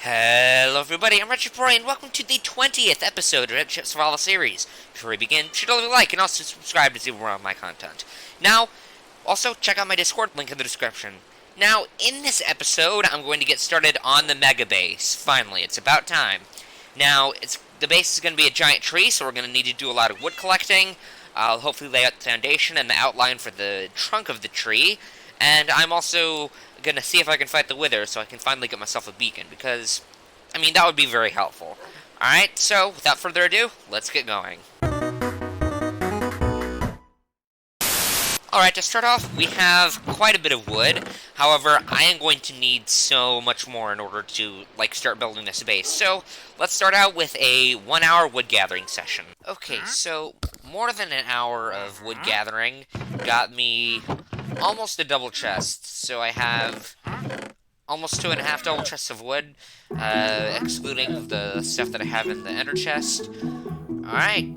Hello everybody, I'm Richard Porry, and welcome to the 20th episode of Red Survival Series. Before we begin, be sure to leave a like and also subscribe to see more of my content. Now, also check out my Discord, link in the description. Now, in this episode, I'm going to get started on the mega base. Finally, it's about time. Now, the base is going to be a giant tree, so we're going to need to do a lot of wood collecting. I'll hopefully lay out the foundation and the outline for the trunk of the tree. And I'm also gonna see if I can fight the wither so I can finally get myself a beacon, because, I mean, that would be very helpful. Alright, so, without further ado, let's get going. Alright, to start off, we have quite a bit of wood. However, I am going to need so much more in order to, start building this base. So, let's start out with a 1-hour wood gathering session. Okay, so, more than an hour of wood gathering got me almost a double chest. So I have almost 2.5 double chests of wood, excluding the stuff that I have in the ender chest. Alright.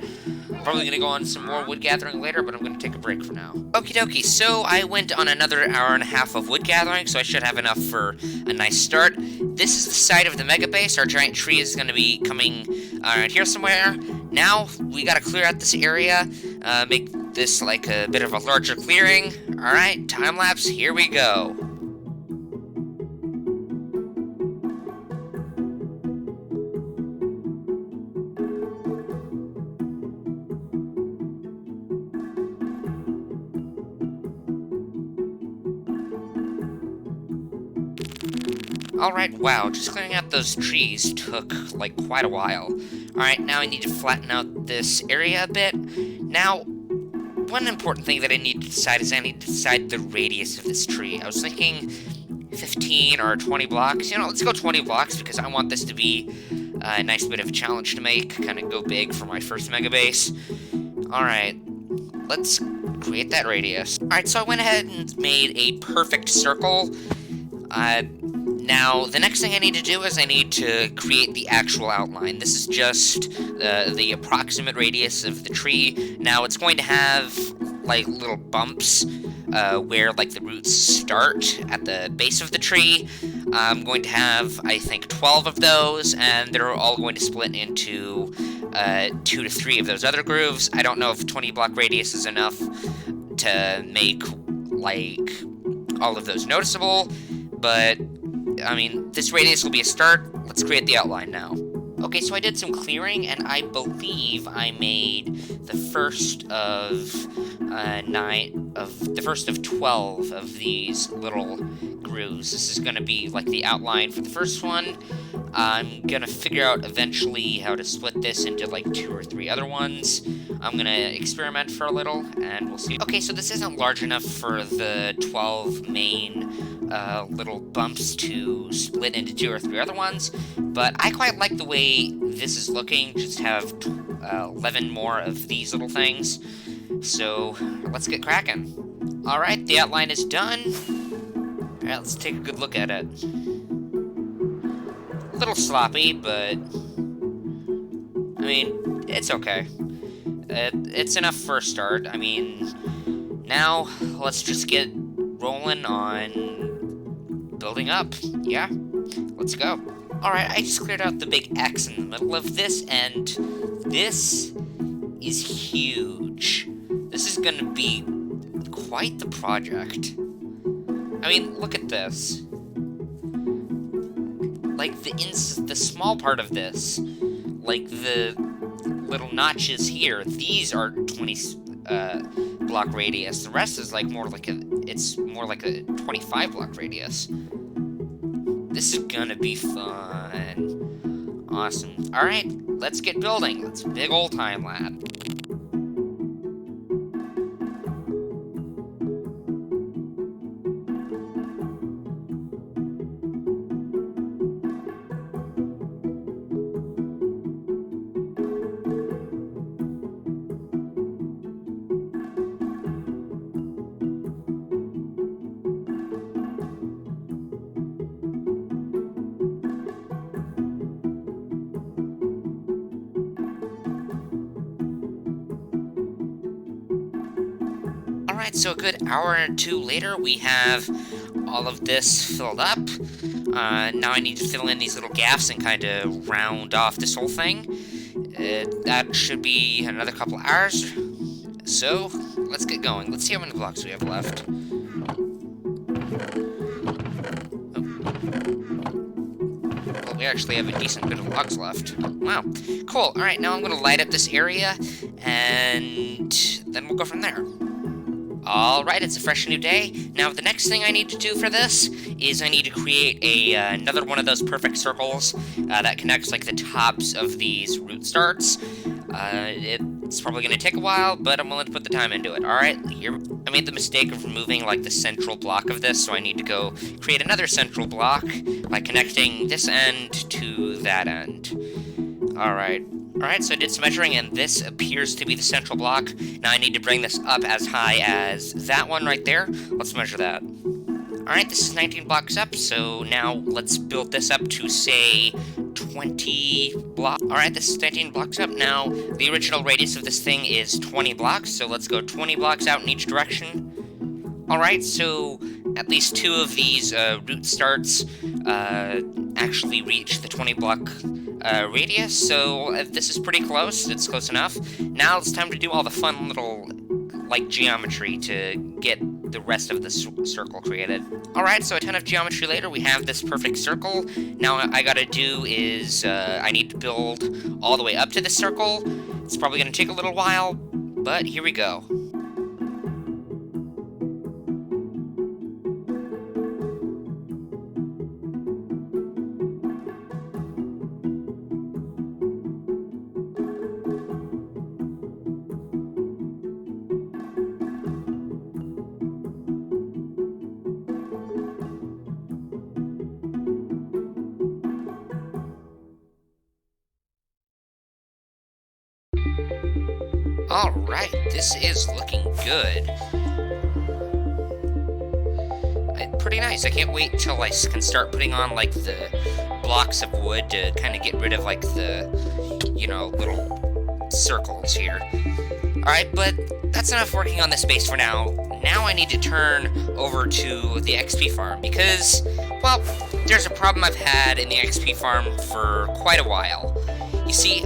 Probably going to go on some more wood gathering later, but I'm going to take a break for now. Okie dokie, so I went on another 1.5 hours of wood gathering, so I should have enough for a nice start. This is the site of the mega base. Our giant tree is going to be coming around here somewhere. Now, we got to clear out this area, make this like a bit of a larger clearing. Alright, time lapse, here we go. Alright, wow, just clearing out those trees took, quite a while. Alright, now I need to flatten out this area a bit. Now, one important thing that I need to decide is I need to decide the radius of this tree. I was thinking 15 or 20 blocks. You know, let's go 20 blocks because I want this to be a nice bit of a challenge to make. Kind of go big for my first mega base. Alright, let's create that radius. Alright, so I went ahead and made a perfect circle. Now, the next thing I need to do is I need to create the actual outline. This is just the approximate radius of the tree. Now, it's going to have, little bumps where, the roots start at the base of the tree. I'm going to have, I think, 12 of those, and they're all going to split into 2 to 3 of those other grooves. I don't know if 20-block radius is enough to make, all of those noticeable, but I mean, this radius will be a start. Let's create the outline now. Okay, so I did some clearing, and I believe I made the first of 12 of these little grooves. This is gonna be the outline for the first one. I'm gonna figure out eventually how to split this into 2 or 3 other ones. I'm gonna experiment for a little, and we'll see. Okay, so this isn't large enough for the 12 main little bumps to split into 2 or 3 other ones, but I quite like the way this is looking. Just have 11 more of these little things. So let's get cracking. Alright, the outline is done. Alright, let's take a good look at it. A little sloppy, but I mean, it's okay. It's enough for a start. I mean, now let's just get rolling on building up. Yeah, let's go. Alright, I just cleared out the big X in the middle of this, and this is huge. This is gonna be quite the project. I mean, look at this. The small part of this, the little notches here, these are 20 block radius. The rest is more like a 25 block radius. This is gonna be fun. Awesome. Alright, let's get building. Let's big old time lapse. Alright, so a good hour or two later, we have all of this filled up. Now I need to fill in these little gaps and kind of round off this whole thing. That should be another couple hours. So, let's get going. Let's see how many blocks we have left. Well, we actually have a decent bit of logs left. Wow. Cool. Alright, now I'm going to light up this area, and then we'll go from there. Alright, it's a fresh new day. Now, the next thing I need to do for this is I need to create another one of those perfect circles that connects, like, the tops of these root starts. It's probably going to take a while, but I'm willing to put the time into it. Alright, here. I made the mistake of removing, like, the central block of this, so I need to go create another central block by connecting this end to that end. Alright. Alright, so I did some measuring, and this appears to be the central block. Now I need to bring this up as high as that one right there. Let's measure that. Alright, this is 19 blocks up, so now let's build this up to, say, 20 blocks. Alright, this is 19 blocks up. Now, the original radius of this thing is 20 blocks, so let's go 20 blocks out in each direction. Alright, so at least 2 of these root starts actually reach the 20 block radius, so this is pretty close. It's close enough. Now it's time to do all the fun little, like, geometry to get the rest of the circle created. Alright, so a ton of geometry later, we have this perfect circle. Now what I gotta do is, I need to build all the way up to this circle. It's probably gonna take a little while, but here we go. Alright, this is looking good. Pretty nice. I can't wait until I can start putting on, like, the blocks of wood to kind of get rid of, like, the, you know, little circles here. Alright, but that's enough working on this base for now. Now I need to turn over to the XP farm because, well, there's a problem I've had in the XP farm for quite a while. You see,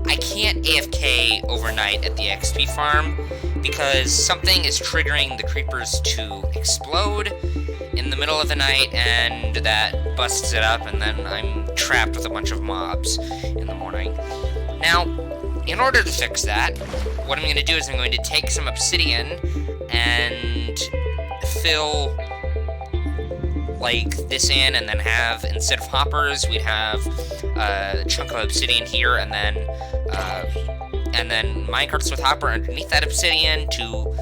I can't AFK overnight at the XP farm because something is triggering the creepers to explode in the middle of the night, and that busts it up, and then I'm trapped with a bunch of mobs in the morning. Now, in order to fix that, what I'm going to do is I'm going to take some obsidian and fill, like, this in, and then have, instead of hoppers, we'd have a chunk of obsidian here, and then minecarts with hopper underneath that obsidian to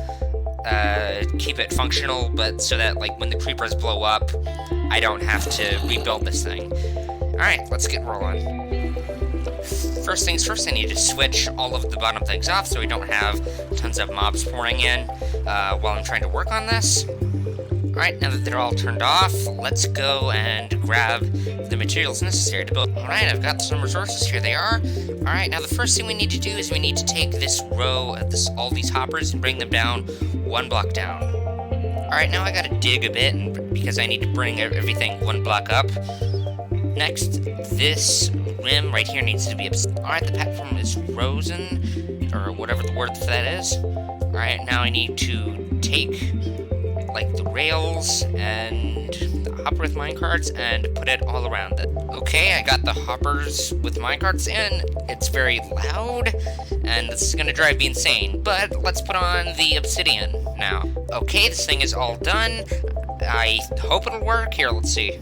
keep it functional, but so that, like, when the creepers blow up, I don't have to rebuild this thing. Alright, let's get rolling. First things first, I need to switch all of the bottom things off so we don't have tons of mobs pouring in while I'm trying to work on this. Alright, now that they're all turned off, let's go and grab the materials necessary to build. Alright, I've got some resources, here they are. Alright, now the first thing we need to do is we need to take this row of all these hoppers and bring them down 1 block down. Alright, now I gotta dig a bit because I need to bring everything 1 block up. Next, this rim right here needs to be Alright, the platform is frozen, or whatever the word for that is. Alright, now I need to take, like, the rails and the hopper with minecarts and put it all around it. Okay, I got the hoppers with minecarts in. It's very loud, and this is gonna drive me insane, but let's put on the obsidian now. Okay, this thing is all done. I hope it'll work. Here, let's see.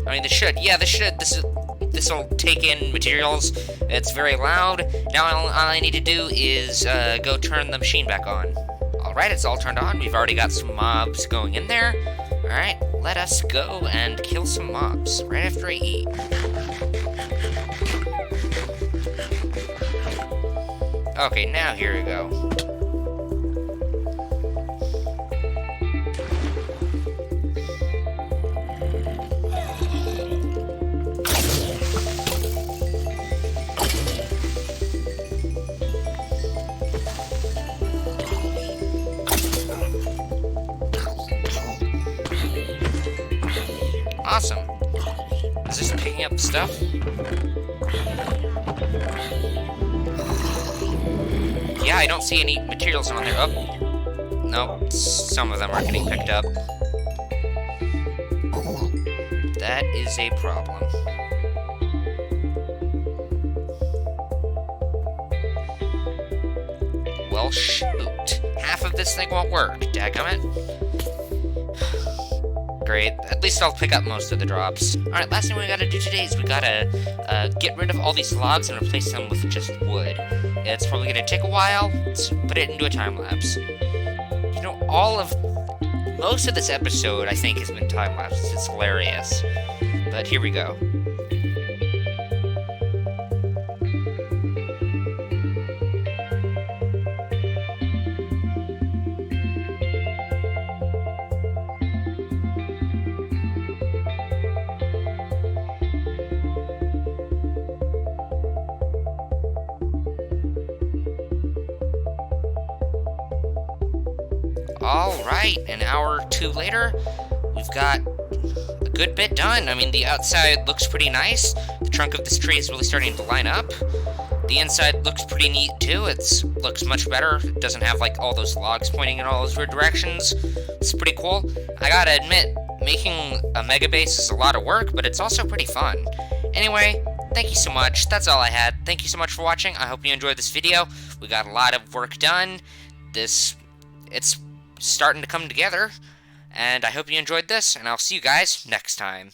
I mean, this should. Yeah, this should. This will take in materials. It's very loud. Now all I need to do is go turn the machine back on. Alright, it's all turned on. We've already got some mobs going in there. Alright, let us go and kill some mobs right after I eat. Okay, now here we go. Awesome. Is this picking up stuff? Yeah, I don't see any materials on there. Oh. Nope, some of them are getting picked up. That is a problem. Well, shoot. Half of this thing won't work. Dadgummit. Great. At least I'll pick up most of the drops. Alright, last thing we gotta do today is we gotta get rid of all these logs and replace them with just wood. It's probably gonna take a while. Let's put it into a time lapse. You know, most of this episode, I think, has been time lapse. It's hilarious. But here we go. Alright, an hour or two later, we've got a good bit done. I mean, the outside looks pretty nice. The trunk of this tree is really starting to line up. The inside looks pretty neat, too. It looks much better. It doesn't have, like, all those logs pointing in all those weird directions. It's pretty cool. I gotta admit, making a mega base is a lot of work, but it's also pretty fun. Anyway, thank you so much. That's all I had. Thank you so much for watching. I hope you enjoyed this video. We got a lot of work done. It's starting to come together, and I hope you enjoyed this, and I'll see you guys next time.